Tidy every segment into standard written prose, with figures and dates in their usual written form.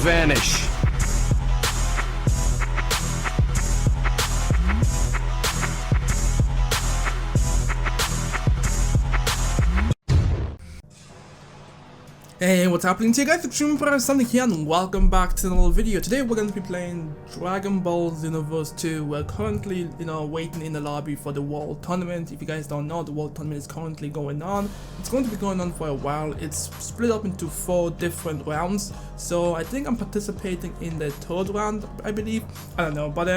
vanish. Hey, what's happening to you guys? It's Xenoverse here and welcome back to another video. Today we're going to be playing Dragon Ball Xenoverse 2. We're currently, waiting in the lobby for the World Tournament. If you guys don't know, the World Tournament is currently going on. It's going to be going on for a while. It's split up into 4 different rounds. So I think I'm participating in the 3rd round, I believe. I don't know, but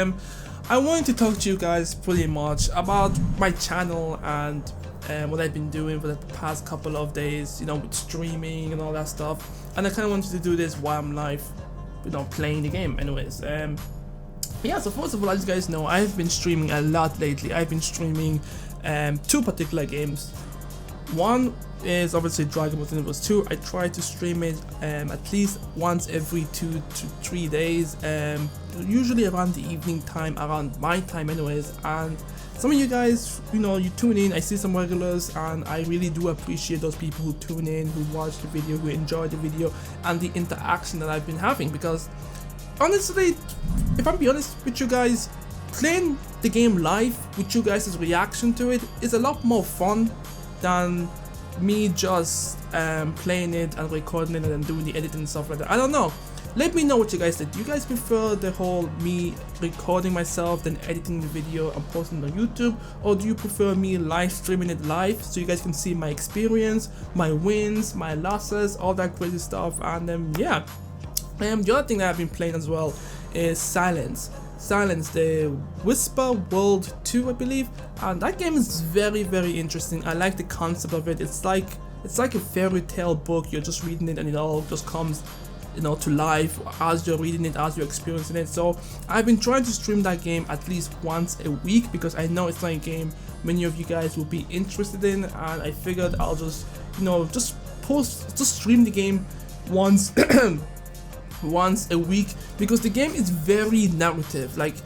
I wanted to talk to you guys pretty much about my channel and what I've been doing for the past couple of days, with streaming and all that stuff. And I kind of wanted to do this while I'm live, playing the game anyways. Yeah, so first of all, as you guys know, I've been streaming a lot lately. I've been streaming 2 particular games. One is obviously Dragon Ball Xenoverse 2. I try to stream it at least once every 2 to 3 days, usually around the evening time, around my time anyways. And some of you guys, you tune in. I see some regulars, and I really do appreciate those people who tune in, who watch the video, who enjoy the video, and the interaction that I've been having. Because honestly, if I'm being honest with you guys, playing the game live with you guys' reaction to it is a lot more fun than me just playing it and recording it and then doing the editing and stuff like that. I don't know. Let me know what you guys think. Do you guys prefer the whole me recording myself, then editing the video and posting it on YouTube? Or do you prefer me live streaming it live so you guys can see my experience, my wins, my losses, all that crazy stuff? And yeah. The other thing that I've been playing as well is Silence, the Whisper World 2, I believe. And that game is very, very interesting. I like the concept of it. It's like a fairy tale book. You're just reading it and it all just comes to life as you're reading it, as you're experiencing it. So I've been trying to stream that game at least once a week because I know it's not a game many of you guys will be interested in, and I figured I'll just just stream the game once once a week, because the game is very narrative. Like,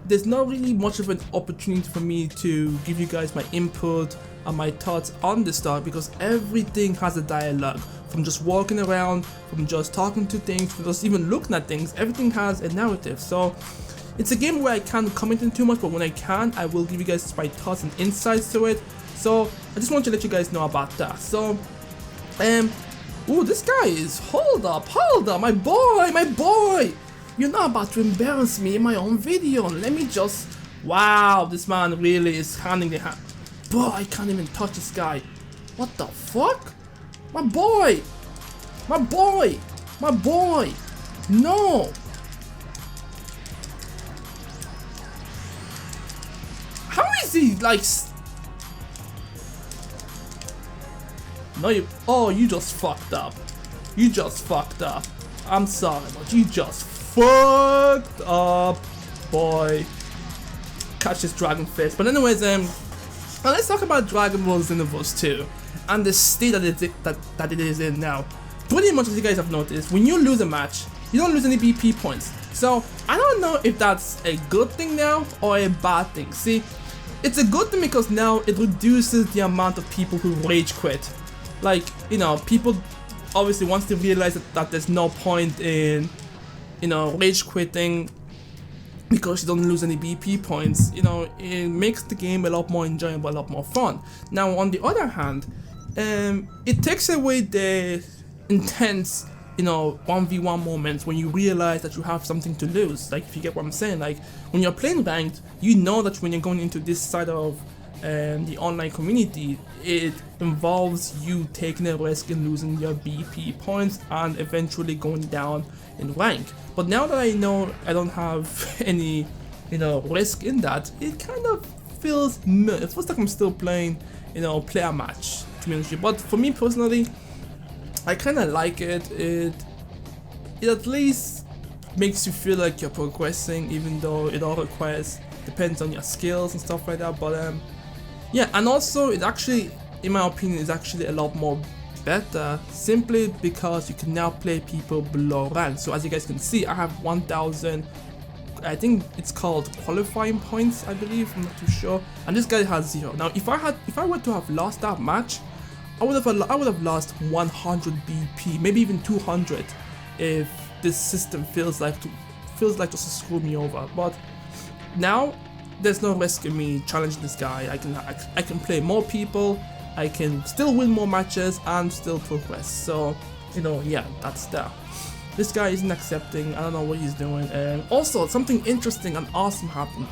there's not really much of an opportunity for me to give you guys my input and my thoughts on the start, because everything has a dialogue. From just walking around, from just talking to things, from just even looking at things, everything has a narrative. So it's a game where I can't comment on too much, but when I can, I will give you guys my thoughts and insights to it. So I just want to let you guys know about that. So ooh, this guy is, hold up, my boy, you're not about to embarrass me in my own video. Let me just, wow, this man really is handing the hand. Bro, I can't even touch this guy. What the fuck? My boy, no. How is he like? No, you just fucked up. I'm sorry, but you just fucked up, boy. Catch this dragon fist. But anyways, now let's talk about Dragon Ball Xenoverse 2 and the state that it is in now. Pretty much, as you guys have noticed, when you lose a match, you don't lose any BP points. So I don't know if that's a good thing now or a bad thing. See, it's a good thing because now it reduces the amount of people who rage quit. Like, people obviously, once they realize that there's no point in rage quitting because you don't lose any BP points, it makes the game a lot more enjoyable, a lot more fun. Now, on the other hand, it takes away the intense, 1v1 moments when you realize that you have something to lose. Like, if you get what I'm saying, like, when you're playing ranked, you know that when you're going into this side of the online community, it involves you taking a risk in losing your BP points and eventually going down in rank. But now that I know I don't have any, risk in that, it kind of feels meh. It feels like I'm still playing, player match, to be honest with you. But for me personally, I kind of like it. It at least makes you feel like you're progressing, even though it all depends on your skills and stuff like that. But yeah, and also it actually, in my opinion, is actually a lot more better, simply because you can now play people below rank. So as you guys can see, I have 1,000, I think it's called qualifying points, I believe, I'm not too sure, and this guy has 0. Now if I were to have lost that match, I would have lost 100 BP, maybe even 200, if this system feels like just to screw me over. But now there's no risk in me challenging this guy. I can play more people, I can still win more matches and still progress. So, you know, yeah, that's that. This guy isn't accepting. I don't know what he's doing. Also, something interesting and awesome happened.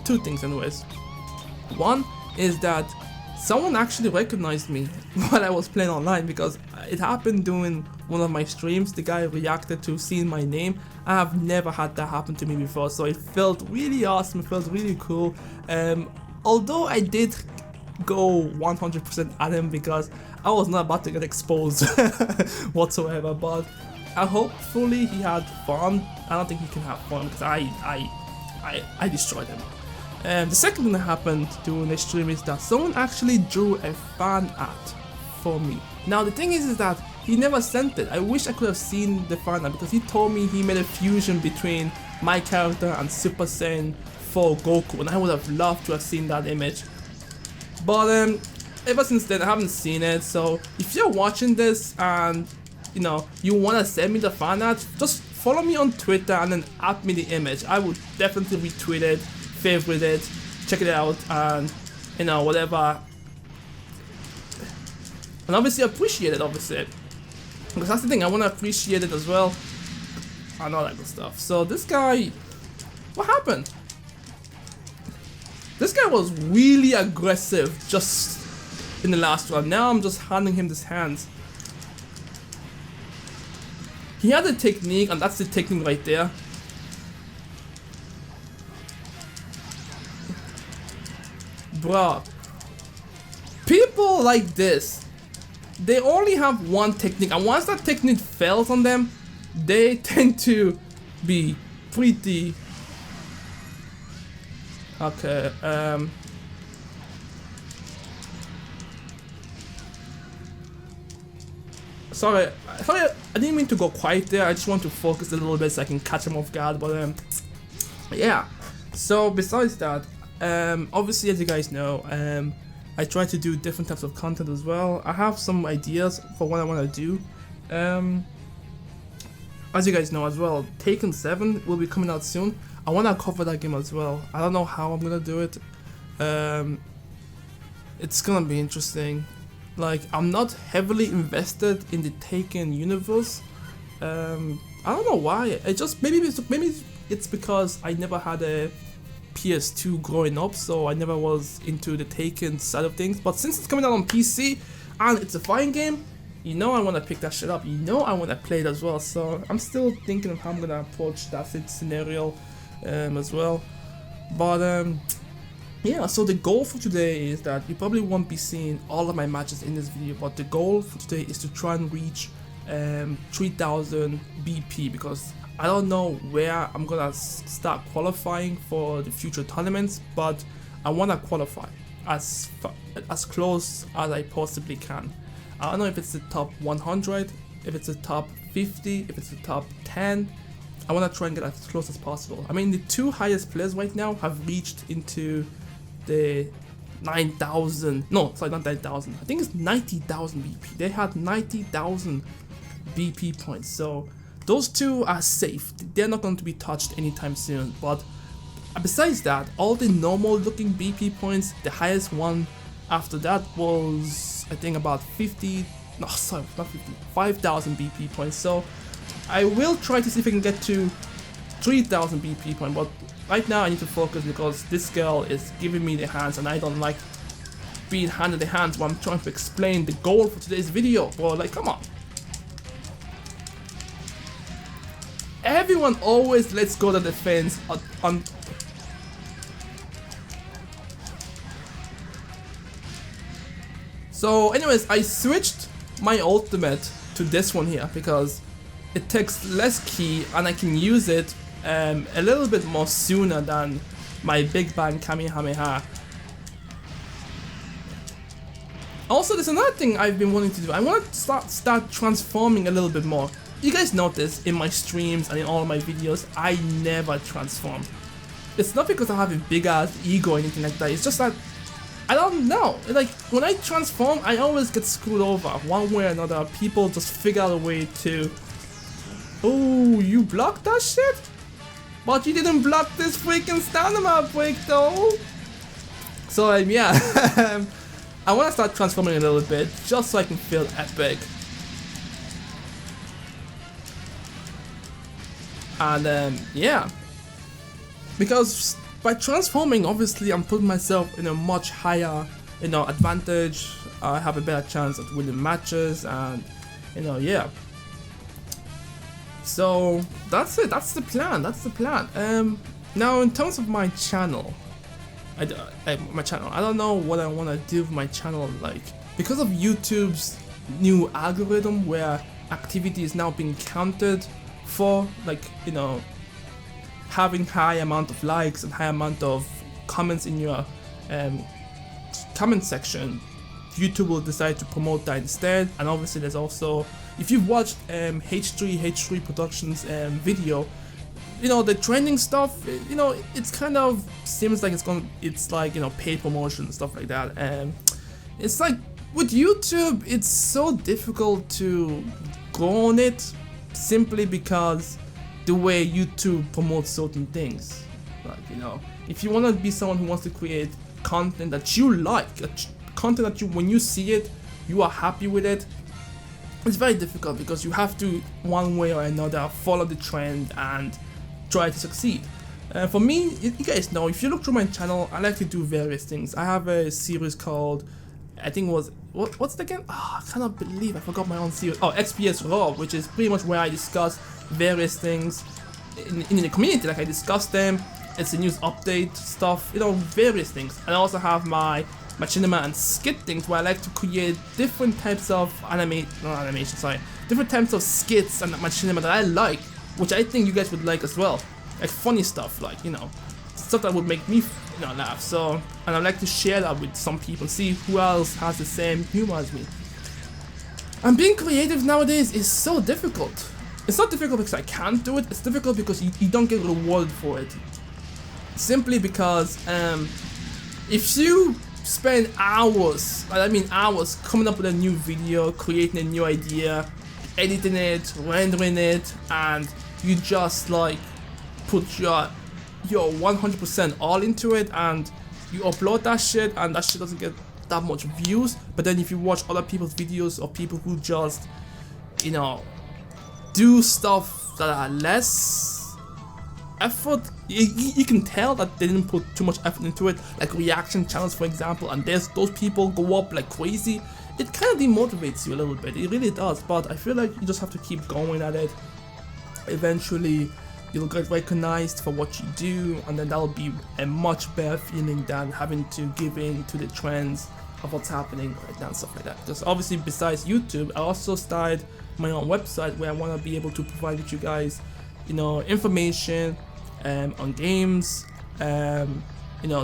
Two things anyways. One is that someone actually recognized me while I was playing online, because it happened during one of my streams. The guy reacted to seeing my name. I have never had that happen to me before, so it felt really awesome. It felt really cool. Although I did go 100% at him because I was not about to get exposed whatsoever, but hopefully he had fun. I don't think he can have fun because I destroyed him. The second thing that happened during the stream is that someone actually drew a fan art for me. Now the thing is that he never sent it. I wish I could have seen the fan art because he told me he made a fusion between my character and Super Saiyan 4 Goku, and I would have loved to have seen that image. But ever since then I haven't seen it. So if you're watching this and you know you want to send me the fan art, just follow me on Twitter and then add me the image. I would definitely retweet it, favorite it, check it out, and you know, whatever, and obviously appreciate it, obviously, because that's the thing, I want to appreciate it as well and all that good stuff. So this guy, what happened? This guy was really aggressive just in the last round. Now I'm just handing him this hands. He had a technique, and that's the technique right there. Bruh, people like this, they only have one technique, and once that technique fails on them, they tend to be pretty... Okay, sorry, I didn't mean to go quiet there. I just want to focus a little bit so I can catch him off guard, but yeah. So besides that, obviously, as you guys know, I try to do different types of content as well. I have some ideas for what I want to do. As you guys know as well, Taken 7 will be coming out soon. I want to cover that game as well. I don't know how I'm gonna do it. It's gonna be interesting. Like, I'm not heavily invested in the Taken universe. I don't know why. It just maybe it's because I never had a PS2 growing up, so I never was into the Taken side of things. But since it's coming out on PC and it's a fighting game, you know I want to pick that shit up. You know I want to play it as well. So I'm still thinking of how I'm gonna approach that scenario as well. But yeah, so the goal for today is that you probably won't be seeing all of my matches in this video, but the goal for today is to try and reach 3000 BP, because I don't know where I'm gonna start qualifying for the future tournaments, but I want to qualify as close as I possibly can. I don't know if it's the top 100, if it's the top 50, if it's the top 10. I want to try and get as close as possible. I mean, the two highest players right now have reached into the 9,000, no, sorry, not 9,000, I think it's 90,000 BP. They had 90,000 BP points, so those two are safe. They're not going to be touched anytime soon. But besides that, all the normal looking BP points, the highest one after that was, I think, about 50, no, sorry, not 50, 5,000 BP points. So I will try to see if I can get to 3,000 BP points, but right now I need to focus because this girl is giving me the hands and I don't like being handed the hands while I'm trying to explain the goal for today's video. Bro, like, come on. Everyone always lets go to the defense on So anyways, I switched my ultimate to this one here because it takes less ki and I can use it a little bit more sooner than my Big Bang Kamehameha. Also, there's another thing I've been wanting to do. I want to start transforming a little bit more. You guys notice in my streams and in all of my videos, I never transform. It's not because I have a big ass ego or anything like that. It's just that I don't know. Like, when I transform, I always get screwed over one way or another. People just figure out a way to Oh, you blocked that shit? But you didn't block this freaking stamina break though. So yeah, I want to start transforming a little bit just so I can feel epic. And yeah, because by transforming, obviously I'm putting myself in a much higher, advantage. I have a better chance at winning matches, and yeah. So that's it. That's the plan. Now in terms of my channel, I don't know what I want to do with my channel, like, because of YouTube's new algorithm where activity is now being counted for, like, having high amount of likes and high amount of comments in your comment section. YouTube will decide to promote that instead. And obviously there's also, if you've watched H3 Productions video, the trending stuff, it's kind of seems like it's like paid promotion and stuff like that. It's like with YouTube, it's so difficult to go on it simply because the way YouTube promotes certain things. Like, if you want to be someone who wants to create content that you like, content that when you see it, you are happy with it, it's very difficult because you have to, one way or another, follow the trend and try to succeed. For me, you guys know, if you look through my channel, I like to do various things. I have a series called, I think it was, what's it again? Oh, I cannot believe I forgot my own series. Oh, XPS Raw, which is pretty much where I discuss various things in the community. Like, I discuss them, it's a news update stuff, various things. And I also have my machinima and skit things where I like to create different types of different types of skits and machinima that I like, which I think you guys would like as well. Like funny stuff, like, stuff that would make me, laugh. So, and I like to share that with some people, see who else has the same humor as me. And being creative nowadays is so difficult. It's not difficult because I can't do it, it's difficult because you don't get rewarded for it. Simply because, if you spend hours coming up with a new video, creating a new idea, editing it, rendering it, and you just like put your 100% all into it, and you upload that shit and that shit doesn't get that much views. But then if you watch other people's videos, or people who just do stuff that are less effort, you can tell that they didn't put too much effort into it, like reaction channels for example, and those people go up like crazy. It kind of demotivates you a little bit, it really does. But I feel like you just have to keep going at it. Eventually you'll get recognized for what you do, and then that'll be a much better feeling than having to give in to the trends of what's happening right now and stuff like that. Because obviously, besides YouTube, I also started my own website where I want to be able to provide with you guys, information on games,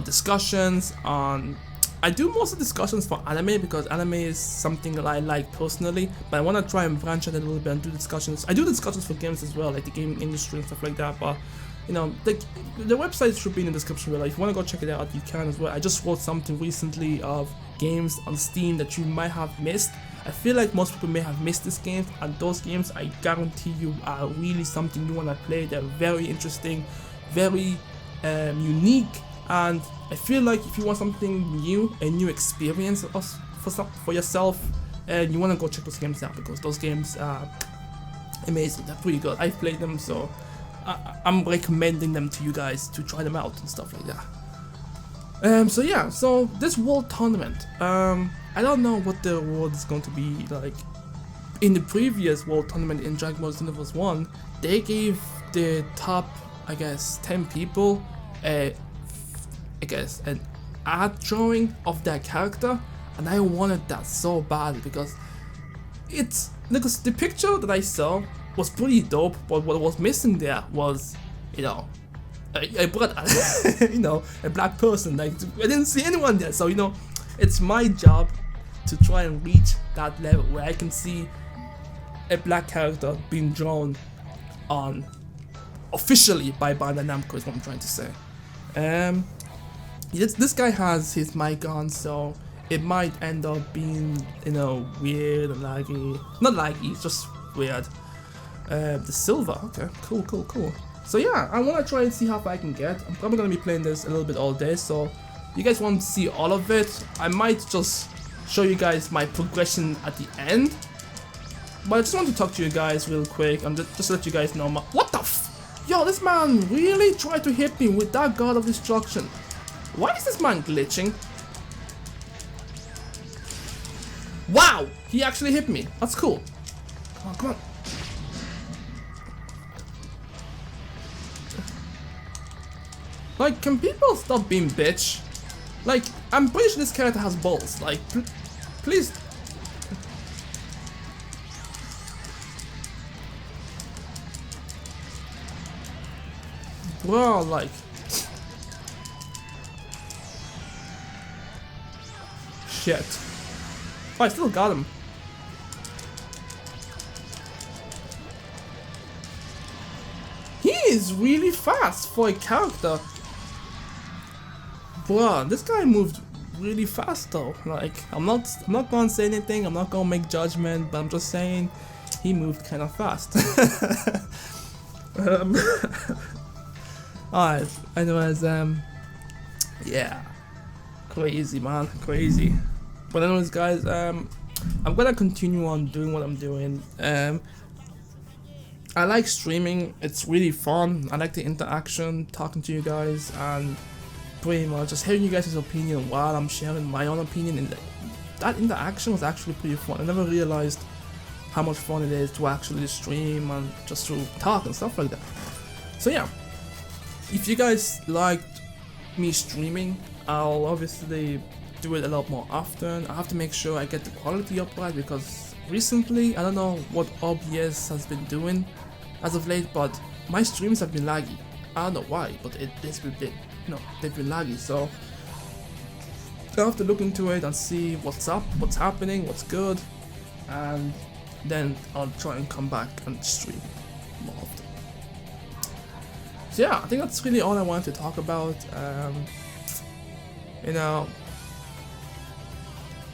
discussions on. I do most of the discussions for anime because anime is something that I like personally, but I want to try and branch out a little bit and do discussions. I do discussions for games as well, like the gaming industry and stuff like that, but the website should be in the description below. If you want to go check it out, you can as well. I just wrote something recently of games on Steam that you might have missed. I feel like most people may have missed this game, and those games, I guarantee you, are really something you want to play. They're very interesting, very unique, and I feel like if you want something new, a new experience for yourself, and you want to go check those games out, because those games are amazing. They're pretty good. I've played them, so I'm recommending them to you guys to try them out and stuff like that. So yeah, so this world tournament, I don't know what the award is going to be like. In the previous world tournament in Dragon Ball Xenoverse 1, they gave the top, I guess, 10 people an art drawing of their character, and I wanted that so bad because the picture that I saw was pretty dope, but what was missing there was, a brother, a black person. Like, I didn't see anyone there, so it's my job to try and reach that level where I can see a black character being drawn on officially by Bandai Namco, is what I'm trying to say. This guy has his mic on, so it might end up being, weird and laggy. Not laggy, it's just weird. The silver. Okay, cool. So yeah, I want to try and see how far I can get. I'm probably going to be playing this a little bit all day, so you guys want to see all of it. I might just show you guys my progression at the end. But I just want to talk to you guys real quick and just let you guys know what the Yo, this man really tried to hit me with that God of Destruction. Why is this man glitching? Wow! He actually hit me. That's cool. Come on. Like, can people stop being bitch? Like, I'm pretty sure this character has balls. Like, please. Bro, like. Shit. Oh, I still got him. He is really fast for a character. Bro, this guy moved really fast though. Like, I'm not gonna say anything, I'm not gonna make judgment, but I'm just saying he moved kind of fast. Alright, anyways, yeah, crazy man, crazy. But anyways guys, I'm gonna continue on doing what I'm doing. I like streaming, it's really fun. I like the interaction, talking to you guys, and pretty much just hearing you guys' opinion while I'm sharing my own opinion. And that interaction was actually pretty fun. I never realized how much fun it is to actually stream and just to talk and stuff like that. So yeah, if you guys liked me streaming, I'll obviously do it a lot more often. I have to make sure I get the quality up right, because recently, I don't know what OBS has been doing as of late, but my streams have been laggy. I don't know why, but they've been laggy, so I have to look into it and see what's up, what's happening, what's good, and then I'll try and come back and stream more often. So yeah, I think that's really all I wanted to talk about. You know,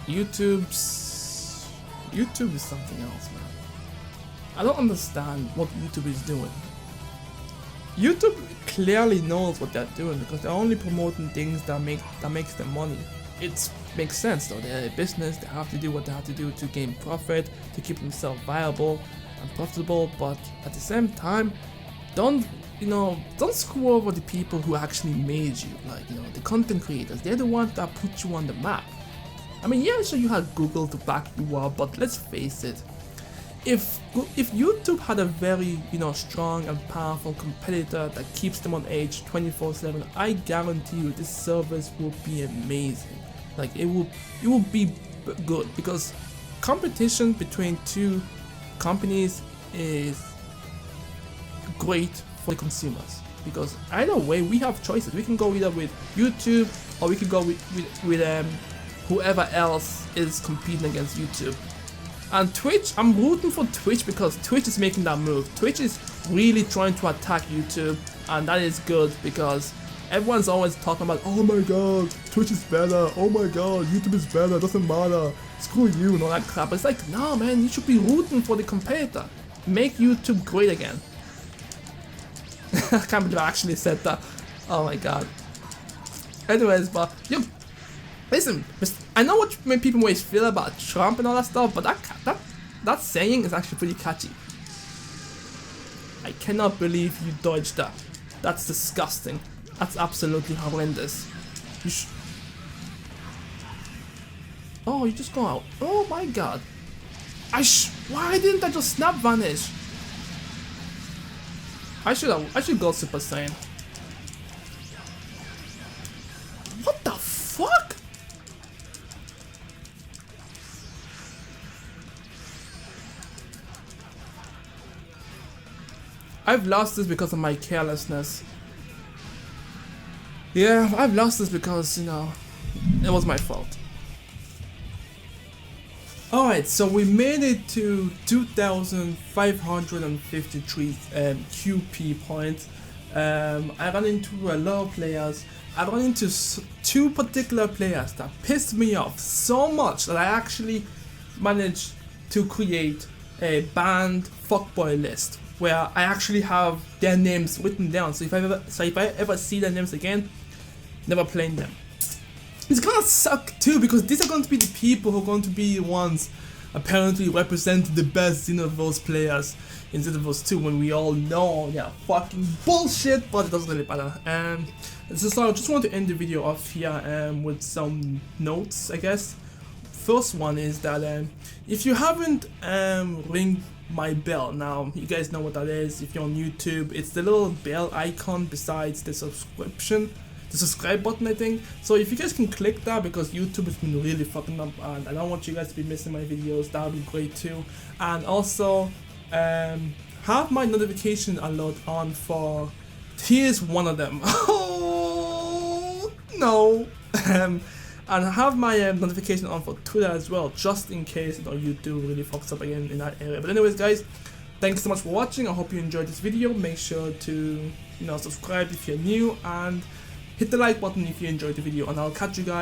YouTube is something else, man. I don't understand what YouTube is doing. YouTube clearly knows what they're doing, because they're only promoting things that makes them money. It makes sense though. They're a business. They have to do what they have to do to gain profit, to keep themselves viable and profitable. But at the same time, don't screw over the people who actually made you. Like, the content creators. They're the ones that put you on the map. I mean, yeah, sure, you had Google to back you up, but let's face it. If YouTube had a very, strong and powerful competitor that keeps them on edge 24/7, I guarantee you this service will be amazing. Like, it will be good, because competition between two companies is great for the consumers, because either way we have choices. We can go either with YouTube, or we can go with whoever else is competing against YouTube. And Twitch, I'm rooting for Twitch, because Twitch is making that move. Twitch is really trying to attack YouTube, and that is good, because everyone's always talking about, oh my god, Twitch is better, oh my god, YouTube is better, doesn't matter, screw you and all that crap. It's like, no man, you should be rooting for the competitor. Make YouTube great again. I can't believe I actually said that. Oh my god. Anyways, but listen, I know what people may feel about Trump and all that stuff, but that saying is actually pretty catchy. I cannot believe you dodged that. That's disgusting. That's absolutely horrendous. Oh, you just go out. Oh my god. Why didn't I just snap vanish? I should go Super Saiyan. What the fuck? I've lost this because of my carelessness. Yeah, I've lost this because, it was my fault. Alright, so we made it to 2,553 QP points. I ran into a lot of players. I ran into two particular players that pissed me off so much that I actually managed to create a banned fuckboy list where I actually have their names written down. So if I ever see their names again, never playing them. It's gonna suck too, because these are going to be the people who are going to be the ones apparently represent the best Xenoverse players in Xenoverse 2, when we all know they're fucking bullshit, but it doesn't really matter. So I just want to end the video off here with some notes, I guess. First one is that if you haven't ring my bell, now you guys know what that is. If you're on YouTube, it's the little bell icon besides the subscribe button, I think. So if you guys can click that, because YouTube has been really fucking up and I don't want you guys to be missing my videos, that would be great too. And also have my notification alert on for, here's one of them. Oh no. And have my notification on for Twitter as well, just in case YouTube really fucks up again in that area. But anyways, guys, thanks so much for watching. I hope you enjoyed this video. Make sure to subscribe if you're new, and hit the like button if you enjoyed the video, and I'll catch you guys